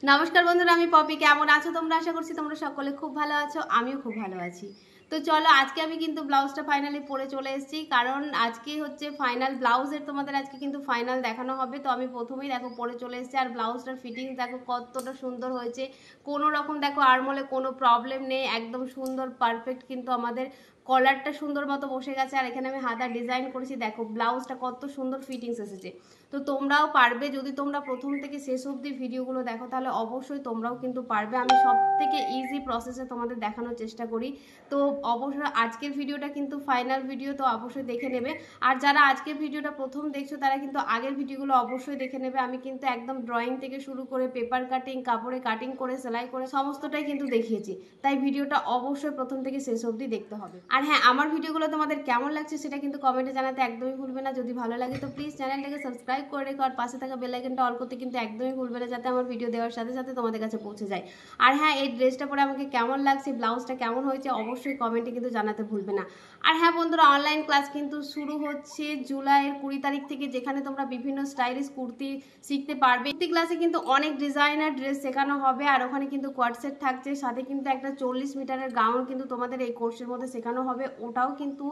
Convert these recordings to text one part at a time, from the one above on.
নমস্কার বন্ধুরা, আমি পপি। কেমন আছো তোমরা? আশা করছি তোমরা সকলে খুব ভালো আছো, আমিও খুব ভালো আছি। তো চলো, আজকে আমি কিন্তু ব্লাউজটা ফাইনালি পরে চলে এসেছি, কারণ আজকে হচ্ছে ফাইনাল ব্লাউজের, তোমাদের আজকে কিন্তু ফাইনাল দেখানো হবে। তো আমি প্রথমেই দেখো পরে চলে এসেছি, আর ব্লাউজটার ফিটিংস দেখো কতটা সুন্দর হয়েছে। কোনো রকম দেখো আরমোলে কোনো প্রবলেম নেই, একদম সুন্দর পারফেক্ট কিন্তু আমাদের কলারটা সুন্দর মতো বসে গেছে। আর এখানে আমি হাতা ডিজাইন করেছি, দেখো ব্লাউজটা কত সুন্দর ফিটিংস এসেছে। তো তোমরাও পারবে, যদি তোমরা প্রথম থেকে শেষ অবধি ভিডিওগুলো দেখো তাহলে অবশ্যই তোমরাও কিন্তু পারবে। আমি সব থেকে ইজি প্রসেসে তোমাদের দেখানোর চেষ্টা করি। তো অবশ্যই আজকের ভিডিওটা কিন্তু ফাইনাল ভিডিও, তো অবশ্যই দেখে নেবে। আর যারা আজকের ভিডিওটা প্রথম দেখছো তারা কিন্তু আগের ভিডিওগুলো অবশ্যই দেখে নেবে। আমি কিন্তু একদম ড্রয়িং থেকে শুরু করে পেপার কাটিং, কাপড়ে কাটিং করে, সেলাই করে সমস্তটাই কিন্তু দেখিয়েছি। তাই ভিডিওটা অবশ্যই প্রথম থেকে শেষ অবধি দেখতে হবে। আর হ্যাঁ, আমার ভিডিওগুলো তোমাদের কেমন লাগছে সেটা কিন্তু কমেন্টে জানাতে একদমই ভুলবে না। যদি ভালো লাগে তো প্লিজ চ্যানেলটাকে সাবস্ক্রাইব করে রেখো, আর পাশে থাকা বেল আইকনটা অল করতে কিন্তু একদমই ভুলবে না, যাতে আমার ভিডিও দেওয়ার সাথে সাথে তোমাদের কাছে পৌঁছে যায়। আর হ্যাঁ, এই ড্রেসটা পরে আমাকে কেমন লাগছে, ব্লাউজটা কেমন হয়েছে অবশ্যই কমেন্টে কিন্তু জানাতে ভুলবে না। আর হ্যাঁ বন্ধুরা, অনলাইন ক্লাস কিন্তু শুরু হচ্ছে জুলাইয়ের 20 তারিখ থেকে, যেখানে তোমরা বিভিন্ন স্টাইলিশ কুর্তি শিখতে পারবে। কুর্তি ক্লাসে কিন্তু অনেক ডিজাইনার ড্রেস শেখানো হবে, আর ওখানে কিন্তু কোয়ার্টসেট থাকছে, সাথে কিন্তু একটা 40 মিটারের গাউন কিন্তু তোমাদের এই কোর্সের মধ্যে শেখানো হবে। ওটাও কিন্তু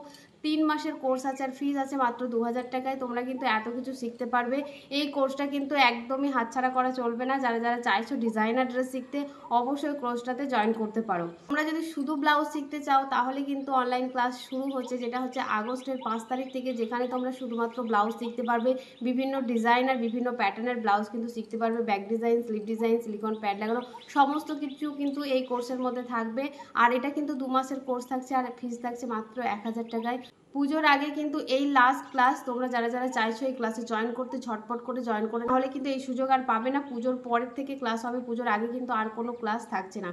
3 মাসের কোর্স আছে, আর ফিজ আছে মাত্র 2000 টাকায়। তোমরা কিন্তু এত কিছু শিখতে পারবে। এই কোর্সটা কিন্তু একদমই হাতছাড়া করা চলবে না। যারা যারা চাইছো ডিজাইনার ড্রেস শিখতে, অবশ্যই কোর্সটাতে জয়েন করতে পারো। তোমরা যদি শুধু ব্লাউজ শিখতে চাও তাহলে কিন্তু অনলাইন ক্লাস শুরু হচ্ছে, যেটা হচ্ছে আগস্টের 5 তারিখ থেকে, যেখানে তোমরা শুধুমাত্র ব্লাউজ শিখতে পারবে। বিভিন্ন ডিজাইনার বিভিন্ন প্যাটার্নের ব্লাউজ কিন্তু শিখতে পারবে। Back design, sleeve design, silicon pad লাগানো সমস্ত কিছু কিন্তু এই কোর্সের মধ্যে থাকবে। আর এটা কিন্তু 2 মাসের কোর্স থাকছে, আর ফিজ থাকছে মাত্র 1000 টাকায়। পুজোর আগে কিন্তু এই লাস্ট ক্লাস। তোমরা যারা যারা চাইছো এই ক্লাসে জয়েন করতে, ঝটপট করে জয়েন করে, নাহলে কিন্তু এই সুযোগ আর পাবে না। পুজোর পরের থেকে ক্লাস হবে, পুজোর আগে কিন্তু আর কোনো ক্লাস থাকছে না।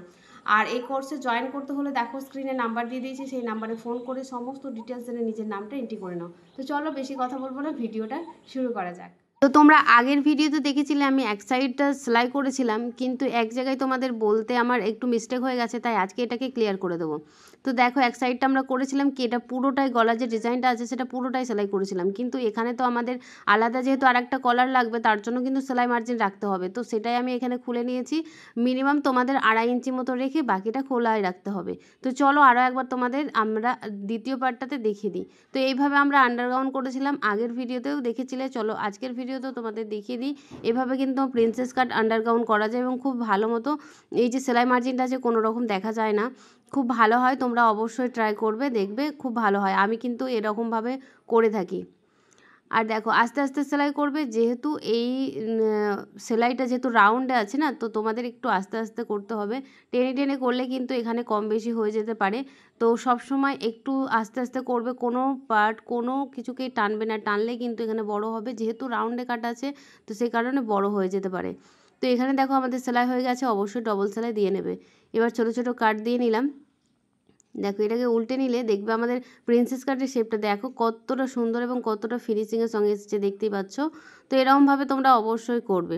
আর এই কোর্সে জয়েন করতে হলে দেখো স্ক্রিনে নাম্বার দিয়ে দিয়েছি, সেই নাম্বারে ফোন করে সমস্ত ডিটেলস জেনে নিজের নামটা এন্ট্রি করে নাও। তো চলো, বেশি কথা বলবো না, ভিডিওটা শুরু করা যাক। তো তোমরা আগের ভিডিওতে দেখেছিলে আমি এক সাইডটা সেলাই করেছিলাম, কিন্তু এক জায়গায় তোমাদের বলতে আমার একটু মিস্টেক হয়ে গেছে, তাই আজকে এটাকে ক্লিয়ার করে দেবো। তো দেখো, এক সাইডটা আমরা করেছিলাম কি, এটা পুরোটাই গলা যে ডিজাইনটা আছে সেটা পুরোটাই সেলাই করেছিলাম, কিন্তু এখানে তো আমাদের আলাদা যেহেতু আর একটা কলার লাগবে, তার জন্য কিন্তু সেলাই মার্জিন রাখতে হবে। তো সেটাই আমি এখানে খুলে নিয়েছি। মিনিমাম তোমাদের 2.5 ইঞ্চি মতো রেখে বাকিটা খোলাই রাখতে হবে। তো চলো আরও একবার তোমাদের আমরা দ্বিতীয় পার্টটাতে দেখিয়ে দিই। তো এইভাবে আমরা আন্ডারগাউন করেছিলাম, আগের ভিডিওতেও দেখেছিলে। চলো আজকের ভিডিওতেও তোমাদের দেখিয়ে দিই। এভাবে কিন্তু প্রিন্সেস কাট আন্ডারগাউন করা যায়, এবং খুব ভালো মতো এই যে সেলাই মার্জিনটা আছে কোনো রকম দেখা যায় না, খুব ভালো হয়। তোমরা অবশ্যই ট্রাই করবে, দেখবে খুব ভালো হয়। আমি কিন্তু এরকমভাবে করে থাকি। আর দেখো আস্তে আস্তে সেলাই করবে, যেহেতু এই সেলাইটা যেহেতু রাউন্ডে আছে না, তো তোমাদের একটু আস্তে আস্তে করতে হবে। টেনে টেনে করলে কিন্তু এখানে কম বেশি হয়ে যেতে পারে। তো সব সময় একটু আস্তে আস্তে করবে, কোনো পার্ট কোনো কিছুকেই টানবে না, টানলে কিন্তু এখানে বড় হবে। যেহেতু রাউন্ডে কাট আছে, তো সেই কারণে বড় হয়ে যেতে পারে। তো এখানে দেখো আমাদের সেলাই হয়ে গেছে, অবশ্যই ডবল সেলাই দিয়ে নেবে। এবার ছোট ছোট কাট দিয়ে নিলাম। দেখো এটাকে উল্টে নিলে দেখবে আমাদের প্রিন্সেস কাটের শেপটা দেখো কতটা সুন্দর এবং কতটা ফিনিশিংয়ের সঙ্গে এসেছে, দেখতেই পাচ্ছ। তো এরকমভাবে তোমরা অবশ্যই করবে।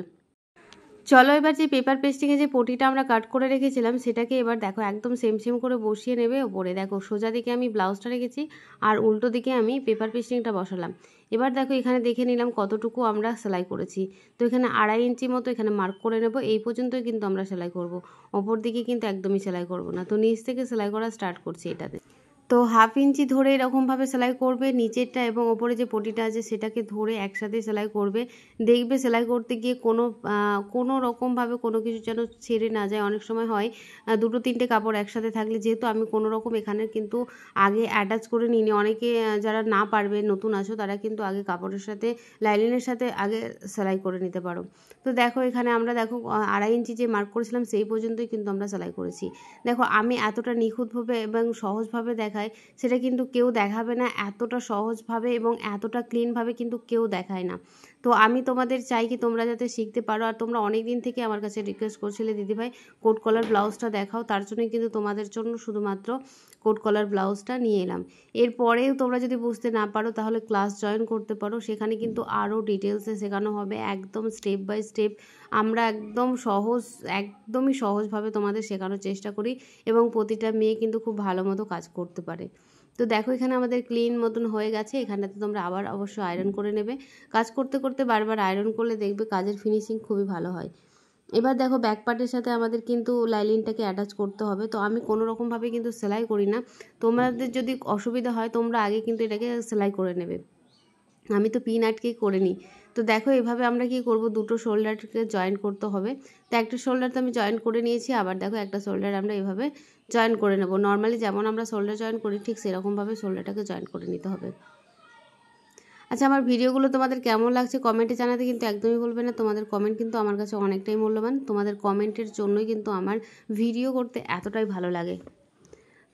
চলো এবার যে পেপার পেস্টিংয়ে যে পটিটা আমরা কাট করে রেখেছিলাম, সেটাকে এবার দেখো একদম সেম সেম করে বসিয়ে নেবে ওপরে। দেখো সোজা দিকে আমি ব্লাউজটা রেখেছি, আর উল্টো দিকে আমি পেপার পেস্টিংটা বসালাম। এবার দেখো এখানে দেখে নিলাম কতটুকু আমরা সেলাই করেছি। তো এখানে 2.5 ইঞ্চি মতো এখানে মার্ক করে নেব। এই পর্যন্তই কিন্তু আমরা সেলাই করব, ওপর দিকে কিন্তু একদমই সেলাই করব না। তো নিচ থেকে সেলাই করা স্টার্ট করছি এটাতে। তো 1/2 ইঞ্চি ধরে এরকমভাবে সেলাই করবে, নিচেরটা এবং ওপরে যে পটিটা আছে সেটাকে ধরে একসাথে সেলাই করবে। দেখবে সেলাই করতে গিয়ে কোনো রকমভাবে কোনো কিছু যেন ছেড়ে না যায়। অনেক সময় হয় 2-3টে কাপড় একসাথে থাকলে, যেহেতু আমি কোনো রকম এখানে কিন্তু আগে অ্যাটাচ করে নিইনি। অনেকে যারা না পারবে, নতুন আছো, তারা কিন্তু আগে কাপড়ের সাথে লাইনিংয়ের সাথে আগে সেলাই করে নিতে পারো। তো দেখো এখানে আমরা দেখো 2.5 ইঞ্চি যে মার্ক করেছিলাম সেই পর্যন্তই কিন্তু আমরা সেলাই করেছি। দেখো আমি এতটা নিখুঁতভাবে এবং সহজভাবে দেখাই, সেটা কিন্তু কেউ দেখাবে না এতটা সহজভাবে, এবং এতটা ক্লিনভাবে কিন্তু কেউ দেখায় না। তো আমি তোমাদের চাই কি তোমরা যাতে শিখতে পারো। আর তোমরা অনেক দিন থেকে আমার কাছে রিকোয়েস্ট করছিলে, দিদিভাই কোট কলার ব্লাউজটা দেখাও, তার জন্যই কিন্তু তোমাদের জন্য শুধুমাত্র কোট কলার ব্লাউজটা নিয়ে এলাম। এরপরেও তোমরা যদি বুঝতে না পারো তাহলে ক্লাস জয়েন করতে পারো, সেখানে কিন্তু আরও ডিটেলসে শেখানো হবে, একদম স্টেপ বাই স্টেপ। আমরা একদমই সহজভাবে তোমাদের শেখানোর চেষ্টা করি, এবং প্রতিটা মেয়ে কিন্তু খুব ভালো মতো কাজ করতে পারে। তো দেখো এখানে আমাদের ক্লিন মতন হয়ে গেছে। এখানটাতে তোমরা আবার অবশ্যই আয়রন করে নেবে। কাজ করতে করতে বারবার আয়রন করলে দেখবে কাজের ফিনিশিং খুবই ভালো হয়। এবার দেখো ব্যাক পার্টের সাথে আমাদের কিন্তু লাইলিনটাকে অ্যাটাচ করতে হবে। তো আমি কোনো রকমভাবে কিন্তু সেলাই করি না, তোমাদের যদি অসুবিধা হয় তোমরা আগে কিন্তু এটাকে সেলাই করে নেবে। আমি তো পিন আটকেই করে নিই। তো দেখো এভাবে আমরা কি করব, দুটো শোল্ডারকে জয়েন করতে হবে। তো একটা শোল্ডার তো আমি জয়েন করে নিয়েছি, আবার দেখো একটা শোল্ডার আমরা এভাবে জয়েন করে নেব। নর্মালি যেমন আমরা শোল্ডার জয়েন করি ঠিক সেরকমভাবে শোল্ডারটাকে জয়েন করে নিতে হবে। আচ্ছা, আমার ভিডিওগুলো তোমাদের কেমন লাগছে কমেন্টে জানাতে কিন্তু একদমই ভুলবে না। তোমাদের কমেন্ট কিন্তু আমার কাছে অনেকটাই মূল্যবান, তোমাদের কমেন্টের জন্যই কিন্তু আমার ভিডিও করতে এতটাই ভালো লাগে।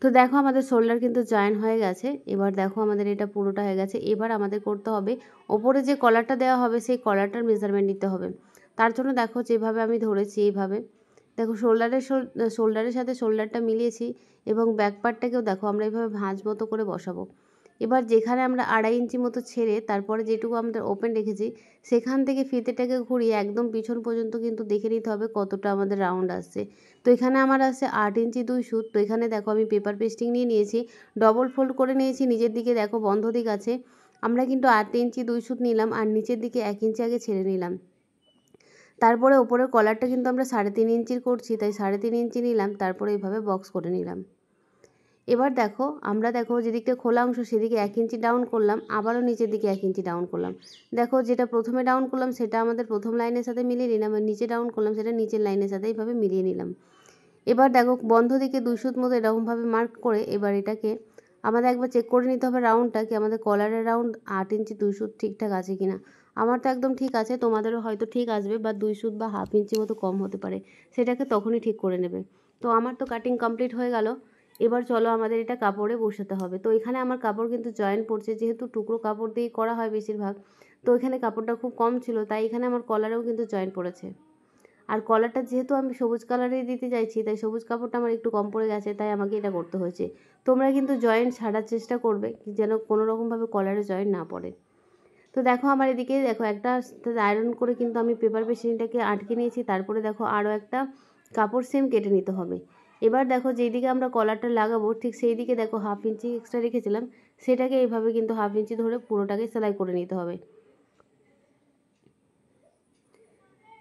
তো দেখো আমাদের শোল্ডার কিন্তু জয়েন হয়ে গেছে। এবার দেখো আমাদের এটা পুরোটা হয়ে গেছে। এবার আমাদের করতে হবে ওপরে যে কলারটা দেওয়া হবে সেই কলারটার মেজারমেন্ট নিতে হবে। তার জন্য দেখো যেভাবে আমি ধরেছি এইভাবে দেখো শোল্ডারের সাথে শোল্ডারটা মিলিয়েছি এবং ব্যাক পার্টটাকেও দেখো আমরা এইভাবে ভাঁজ মতো করে বসাবো। এবার যেখানে আমরা 2.5 ইঞ্চি মতো ছেড়ে তারপরে যেটুকু আমরা ওপেন রেখেছি সেখান থেকে ফিতেটাকে ঘুরিয়ে একদম পিছন পর্যন্ত কিন্তু দেখে নিতে হবে কতটা আমাদের রাউন্ড আসছে। তো এখানে আমার আসছে 8 ইঞ্চি 2 সুত। তো এখানে দেখো আমি পেপার পেস্টিং নিয়ে নিয়েছি, ডবল ফোল্ড করে নিয়েছি। নিচের দিকে দেখো বন্ধ দিক আছে, আমরা কিন্তু 8 ইঞ্চি 2 সুত নিলাম আর নিচের দিকে 1 ইঞ্চি আগে ছেড়ে নিলাম। তারপরে ওপরের কলারটা কিন্তু আমরা 3.5 ইঞ্চির করছি, তাই 3.5 ইঞ্চি নিলাম, তারপরে এইভাবে বক্স করে নিলাম। এবার দেখো আমরা দেখো যেদিকটা খোলা অংশ সেদিকে 1 ইঞ্চি ডাউন করলাম, আবারও নিচের দিকে 1 ইঞ্চি ডাউন করলাম। দেখো যেটা প্রথমে ডাউন করলাম সেটা আমাদের প্রথম লাইনের সাথে মিলিয়ে নিলাম, আর নিচে ডাউন করলাম সেটা নিচের লাইনের সাথে এইভাবে মিলিয়ে নিলাম। এবার দেখো বন্ধ দিকে 2 সুত মতো এরকমভাবে মার্ক করে এবার এটাকে আমাদের একবার চেক করে নিতে হবে রাউন্ডটা কি আমাদের কলারের রাউন্ড 8 ইঞ্চি 2 সুত ঠিকঠাক আছে কিনা। আমার তো একদম ঠিক আছে, তোমাদেরও হয়তো ঠিক আসবে বা 2 সুত বা হাফ ইঞ্চি মতো কম হতে পারে, সেটাকে তখনই ঠিক করে নেবে। তো আমার তো কাটিং কমপ্লিট হয়ে গেল। এবার চলো আমাদের এটা কাপড়ে বসাতে হবে। তো এখানে আমার কাপড় কিন্তু জয়েন পড়ছে, যেহেতু টুকরো কাপড় দিয়েই করা হয় বেশিরভাগ, তো এখানে কাপড়টা খুব কম ছিল, তাই এখানে আমার কলারেও কিন্তু জয়েন পড়েছে। আর কলারটা যেহেতু আমি সবুজ কালারেই দিতে চাইছি তাই সবুজ কাপড়টা আমার একটু কম পড়ে গেছে, তাই আমাকে এটা করতে হয়েছে। তোমরা কিন্তু জয়েন্ট ছাড়ার চেষ্টা করবে যেন কোনো রকমভাবে কলারে জয়েন্ট না পড়ে। তো দেখো আমার এদিকে দেখো একটা আয়রন করে কিন্তু আমি পেপার পেস্টিংটাকে আটকে নিয়েছি, তারপরে দেখো আরও একটা কাপড় সেম কেটে নিতে হবে। এবার দেখো যেই দিকে আমরা কলারটা লাগাবো ঠিক সেই দিকে দেখো হাফ ইঞ্চি এক্সট্রা রেখেছিলাম, সেটাকে এইভাবে কিন্তু হাফ ইঞ্চি ধরে পুরোটাকে সেলাই করে নিতে হবে।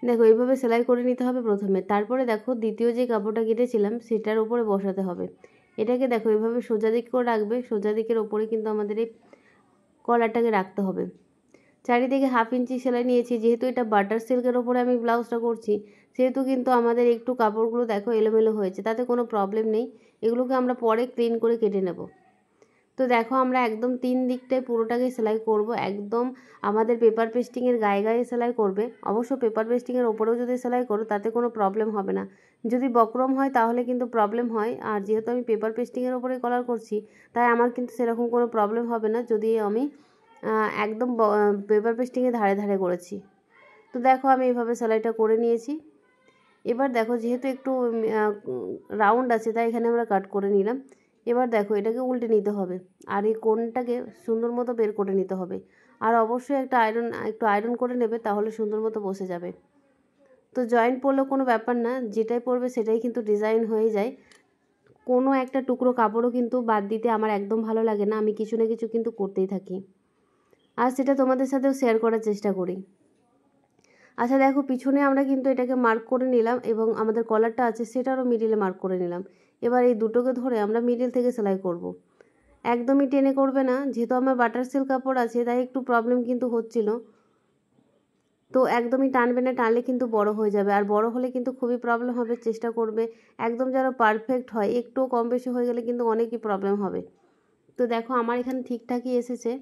দেখো এইভাবে সেলাই করে নিতে হবে প্রথমে, তারপরে দেখো দ্বিতীয় যে কাপড়টা কেটেছিলাম সেটার উপরে বসাতে হবে। এটাকে দেখো এইভাবে সোজা দিক করে রাখবে, সোজা দিকের ওপরে কিন্তু আমাদের এই কলারটাকে রাখতে হবে। চারিদিকে হাফ ইঞ্চি সেলাই নিয়েছি, যেহেতু এটা বাটার সিল্কের ওপরে আমি ব্লাউজটা করছি সেহেতু কিন্তু আমাদের একটু কাপড়গুলো দেখো এলোমেলো হয়েছে, তাতে কোনো প্রবলেম নেই, এগুলোকে আমরা পরে ক্লিন করে কেটে নেব। তো দেখো আমরা একদম 3 দিকটায় পুরোটাকে সেলাই করব, একদম আমাদের পেপার পেস্টিংয়ের গায়ে গায়ে সেলাই করবে। অবশ্য পেপার পেস্টিংয়ের ওপরেও যদি সেলাই করো তাতে কোনো প্রবলেম হবে না, যদি বক্রম হয় তাহলে কিন্তু প্রবলেম হয়। আর যেহেতু আমি পেপার পেস্টিংয়ের ওপরে কলার করছি তাই আমার কিন্তু সেরকম কোনো প্রবলেম হবে না যদি আমি একদম পেপার পেস্টিংয়ের ধারে ধারে করেছি। তো দেখো আমি এইভাবে সেলাইটা করে নিয়েছি। এবার দেখো যেহেতু একটু রাউন্ড আছে তাই এখানে আমরা কাট করে নিলাম। এবার দেখো এটাকে উল্টে নিতে হবে আর এই কোণটাকে সুন্দর মতো বের করে নিতে হবে। আর অবশ্যই একটু আয়রন করে নেবে, তাহলে সুন্দর মতো বসে যাবে। তো জয়েন্ট পরলেও কোনো ব্যাপার না, যেটাই পরবে সেটাই কিন্তু ডিজাইন হয়ে যায়। কোনো একটা টুকরো কাপড়ও কিন্তু বাদ দিতে আমার একদম ভালো লাগে না, আমি কিছু না কিছু কিন্তু করতেই থাকি আর সেটা তোমাদের সাথেও শেয়ার করার চেষ্টা করি। আচ্ছা দেখো পিছনে আমরা কিন্তু এটাকে মার্ক করে নিলাম এবং আমাদের কলারটা আছে সেটারও মিডিলে মার্ক করে নিলাম। এবার এই দুটোকে ধরে আমরা মিডিল থেকে সেলাই করব। একদমই টেনে করবে না, যেহেতু আমার বাটার সিল্ক কাপড় আছে তাই একটু প্রবলেম কিন্তু হচ্ছিল। তো একদমই টানবে না, টানলে কিন্তু বড় হয়ে যাবে আর বড় হলে কিন্তু খুবই প্রবলেম হবে। চেষ্টা করবে একদম যেন পারফেক্ট হয়, একটু কম বেশি হয়ে গেলে কিন্তু অনেকই প্রবলেম হবে। তো দেখো আমার এখানে ঠিকঠাকই এসেছে।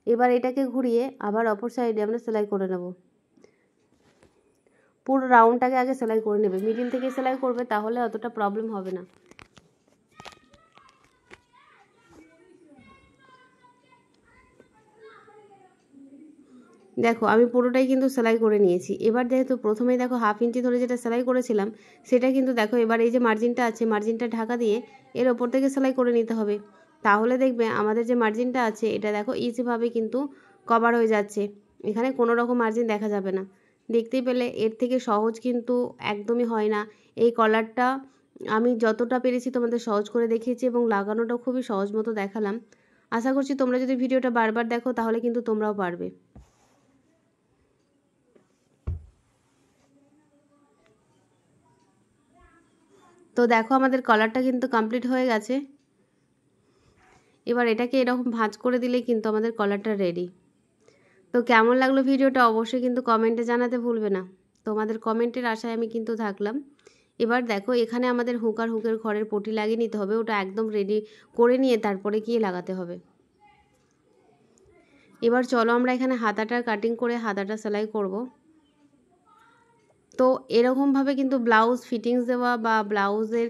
এবার এটাকে ঘুরিয়ে আবার অপর সাইডে আমরা সেলাই করে নেব। পুরো রাউন্ডটাকে আগে সেলাই করে নেবে, মিডিল থেকে সেলাই করবে তাহলে অতটা প্রবলেম হবে না। দেখো আমি পুরোটাই কিন্তু সেলাই করে নিয়েছি। এবার যেহেতু প্রথমেই দেখো হাফ ইঞ্চি ধরে যেটা সেলাই করেছিলাম সেটা কিন্তু দেখো এবার এই যে মার্জিনটা আছে মার্জিনটা ঢাকা দিয়ে এর ওপর থেকে সেলাই করে নিতে হবে, তাহলে দেখবে আমাদের যে মার্জিনটা আছে এটা দেখো ইজিভাবে কিন্তু কভার হয়ে যাচ্ছে, এখানে কোনো রকম মার্জিন দেখা যাবে না। দেখতেই পেলে এর থেকে সহজ কিন্তু একদমই হয় না। এই কলারটা আমি যতটা পেরেছি তোমাদের সহজ করে দেখিয়েছি এবং লাগানোটাও খুবই সহজ মতো দেখালাম। আশা করছি তোমরা যদি ভিডিওটা বারবার দেখো তাহলে কিন্তু তোমরাও পারবে। তো দেখো আমাদের কলারটা কিন্তু কমপ্লিট হয়ে গেছে। এবার এটাকে এরকম ভাঁজ করে দিলেই কিন্তু আমাদের কলারটা রেডি। তো কেমন লাগলো ভিডিওটা অবশ্যই কিন্তু কমেন্টে জানাতে ভুলবে না। তোমাদের কমেন্টের আশায় আমি কিন্তু থাকলাম। এবার দেখো এখানে আমাদের হুক আর হুকের ঘরের পটি লাগিয়ে নিতে হবে, ওটা একদম রেডি করে নিয়ে তারপরে গিয়ে লাগাতে হবে। এবার চলো আমরা এখানে হাতাটার কাটিং করে হাতাটা সেলাই করব। তো এরকমভাবে কিন্তু ব্লাউজ ফিটিংস দেওয়া বা ব্লাউজের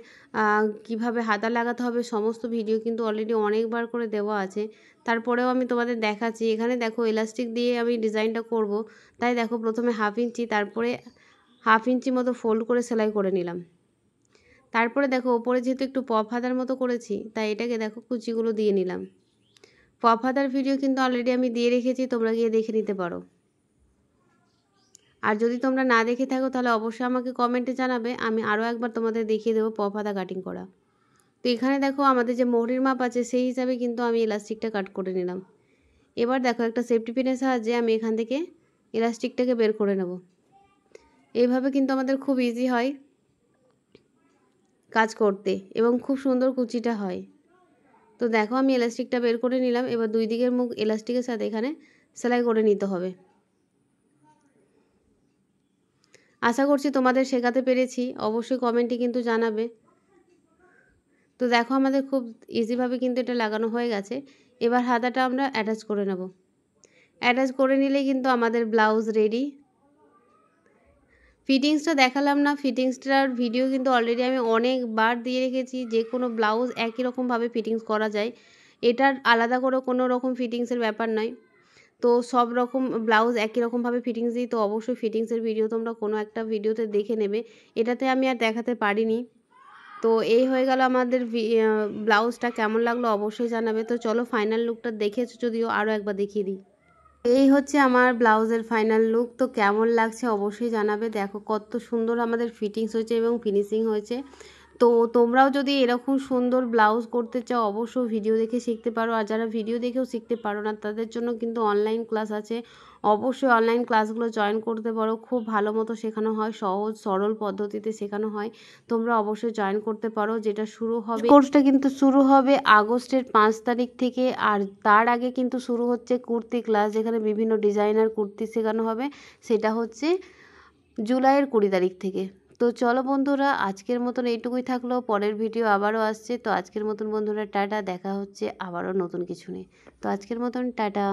কিভাবে হাতা লাগাতে হবে সমস্ত ভিডিও কিন্তু অলরেডি অনেকবার করে দেওয়া আছে। তারপরেও আমি তোমাদের দেখাচ্ছি। এখানে দেখো ইলাস্টিক দিয়ে আমি ডিজাইনটা করব, তাই দেখো প্রথমে 1/2 ইঞ্চি তারপরে 1/2 ইঞ্চি মতো ফোল্ড করে সেলাই করে নিলাম। তারপরে দেখো ওপরে যেহেতু একটু পপ হাতার মতো করেছি, তাই এটাকে দেখো কুচিগুলো দিয়ে নিলাম। পপ হাতার ভিডিও কিন্তু অলরেডি আমি দিয়ে রেখেছি, তোমরা গিয়ে দেখে নিতে পারো। আর যদি তোমরা না দেখে থাকো তাহলে অবশ্যই আমাকে কমেন্টে জানাবে, আমি আরও একবার তোমাদের দেখিয়ে দেবো পপ হাতা কাটিং করা। তো এখানে দেখো আমাদের যে মোহরির মাপ আছে সেই হিসাবে কিন্তু আমি ইলাস্টিকটা কাট করে নিলাম। এবার দেখো একটা সেফটি পিনের সাহায্যে আমি এখান থেকে ইলাস্টিকটাকে বের করে নেব। এইভাবে কিন্তু আমাদের খুব ইজি হয় কাজ করতে এবং খুব সুন্দর কুচিটা হয়। তো দেখো আমি ইলাস্টিকটা বের করে নিলাম। এবার দুই দিকের মুখ ইলাস্টিকের সাথে এখানে সেলাই করে নিতে হবে। আশা করছি তোমাদের শেখাতে পেরেছি, অবশ্যই কমেন্টে কিন্তু জানাবে। তো দেখো আমাদের খুব ইজিভাবে কিন্তু এটা লাগানো হয়ে গেছে। এবার হাতাটা আমরা অ্যাটাচ করে নেব। অ্যাটাচ করে নিলেই কিন্তু আমাদের ব্লাউজ রেডি। ফিটিংসটা দেখালাম না, ফিটিংসটার ভিডিও কিন্তু অলরেডি আমি অনেকবার দিয়ে রেখেছি। যে কোনো ব্লাউজ একই রকমভাবে ফিটিংস করা যায়, এটার আলাদা করে কোনো রকম ফিটিংসের ব্যাপার নয়। তো সব রকম ব্লাউজ একই রকমভাবে ফিটিংস দিই, তো অবশ্যই ফিটিংসের ভিডিও তোমরা কোনো একটা ভিডিওতে দেখে নেবে। এটাতে আমি আর দেখাতে পারিনি। তো এই হয়ে গেল আমাদের ব্লাউজটা। কেমন লাগলো অবশ্যই জানাবে। তো চলো ফাইনাল লুকটা দেখেছো যদিও, আরও একবার দেখিয়ে দিই। এই হচ্ছে আমার ব্লাউজের ফাইনাল লুক। তো কেমন লাগছে অবশ্যই জানাবে। দেখো কত সুন্দর আমাদের ফিটিংস হয়েছে এবং ফিনিশিং হয়েছে। তো তোমরাও যদি এরকম সুন্দর ব্লাউজ করতে চাও অবশ্যই ভিডিও দেখে শিখতে পারো। আর যারা ভিডিও দেখেও শিখতে পারো না তাদের জন্য কিন্তু অনলাইন ক্লাস আছে, অবশ্যই অনলাইন ক্লাসগুলো জয়েন করতে পারো। খুব ভালো মতো শেখানো হয়, সহজ সরল পদ্ধতিতে শেখানো হয়। তোমরা অবশ্যই জয়েন করতে পারো। যেটা শুরু হবে, কোর্সটা কিন্তু শুরু হবে আগস্টের 5 তারিখ থেকে। আর তার আগে কিন্তু শুরু হচ্ছে কুর্তি ক্লাস, যেখানে বিভিন্ন ডিজাইনার কুর্তি শেখানো হবে। সেটা হচ্ছে জুলাইয়ের 20 তারিখ থেকে। তো চলো বন্ধুরা, আজকের মতন এইটুকুই থাকলো। পরের ভিডিও আবারও আসছে। তো আজকের মতন বন্ধুরা টাটা, দেখা হচ্ছে আবারও নতুন কিছু নিয়ে। তো আজকের মতন টাটা।